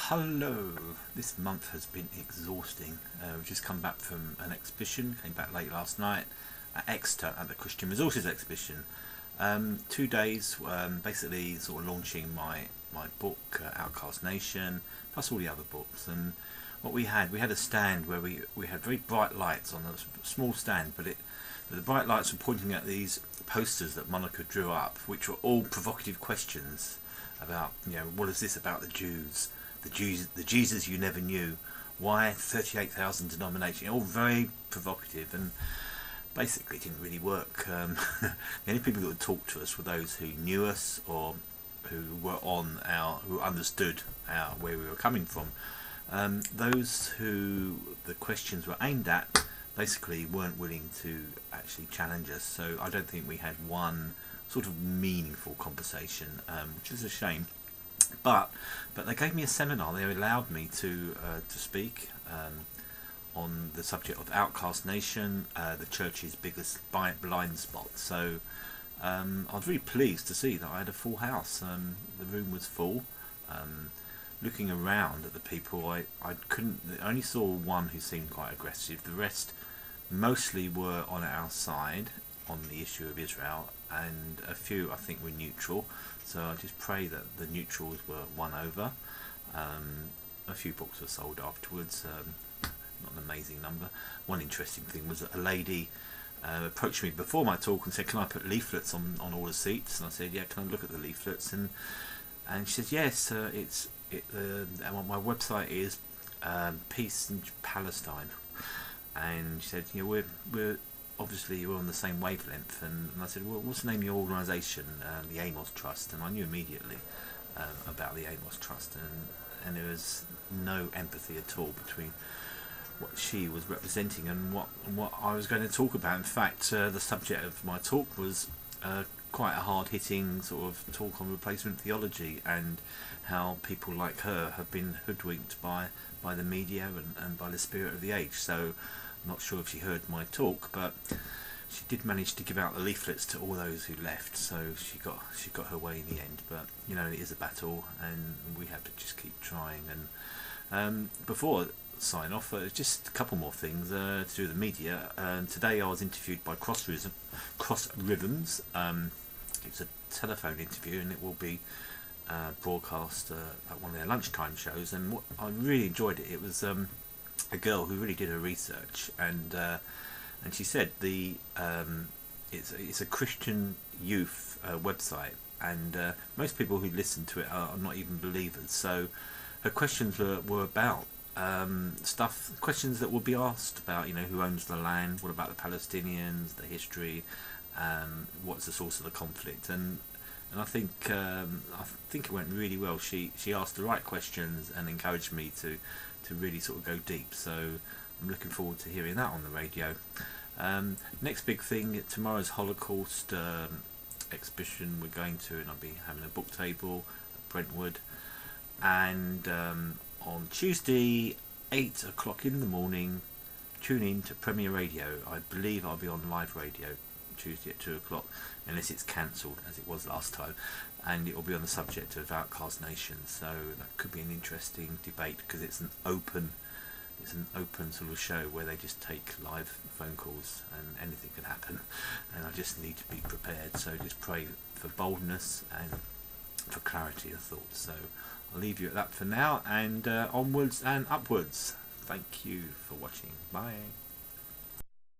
Hello. This month has been exhausting. We've just come back from an exhibition, came back late last night at Exeter at the Christian Resources exhibition. 2 days, basically sort of launching my book, Outcast Nation, plus all the other books. And what we had a stand where we had very bright lights on a small stand, but the bright lights were pointing at these posters that Monica drew up, which were all provocative questions about, what is this about the Jews, the Jesus you never knew, why 38,000 denominations, all very provocative, and basically it didn't really work. The only people that would talk to us were those who knew us or who were who understood where we were coming from. Those who the questions were aimed at basically weren't willing to actually challenge us, so I don't think we had one sort of meaningful conversation, which is a shame. But they gave me a seminar. They allowed me to speak on the subject of Outcast Nation, the church's biggest blind spot. So I was really pleased to see that I had a full house. The room was full. Looking around at the people, I only saw one who seemed quite aggressive. The rest mostly were on our side on the issue of Israel, and a few I think were neutral. So I just pray that the neutrals were won over. A few books were sold afterwards, not an amazing number. One interesting thing was that a lady approached me before my talk and said, "Can I put leaflets on all the seats?" And I said, "Yeah, can I look at the leaflets?" And she said, "Yes, my website is Peace in Palestine." And she said, we're obviously we're on the same wavelength, and I said, "Well, what's the name of your organisation?" The Amos Trust. And I knew immediately about the Amos Trust, and there was no empathy at all between what she was representing and what I was going to talk about. In fact, the subject of my talk was quite a hard-hitting sort of talk on replacement theology and how people like her have been hoodwinked by the media and by the spirit of the age. So I'm not sure if she heard my talk, but she did manage to give out the leaflets to all those who left, so she got her way in the end. But it is a battle, and we have to just keep trying. And before I sign off, just a couple more things to do with the media. Today I was interviewed by Cross Rhythms. It's a telephone interview, and it will be broadcast at one of their lunchtime shows. And I really enjoyed it. It was a girl who really did her research, and she said it's a Christian youth website, and most people who listen to it are not even believers. So her questions were about questions that will be asked about, who owns the land, what about the Palestinians, the history, what's the source of the conflict, and I think it went really well. She asked the right questions and encouraged me to really sort of go deep. So I'm looking forward to hearing that on the radio. Next big thing, tomorrow's Holocaust exhibition we're going to, and I'll be having a book table at Brentwood. And on Tuesday, 8 o'clock in the morning, tune in to Premier Radio. I believe I'll be on live radio Tuesday at 2 o'clock, unless it's cancelled as it was last time, and it will be on the subject of Outcast Nation. So that could be an interesting debate, because it's an open sort of show where they just take live phone calls and anything can happen, and I just need to be prepared. So just pray for boldness and for clarity of thought. So I'll leave you at that for now, and onwards and upwards. Thank you for watching. Bye.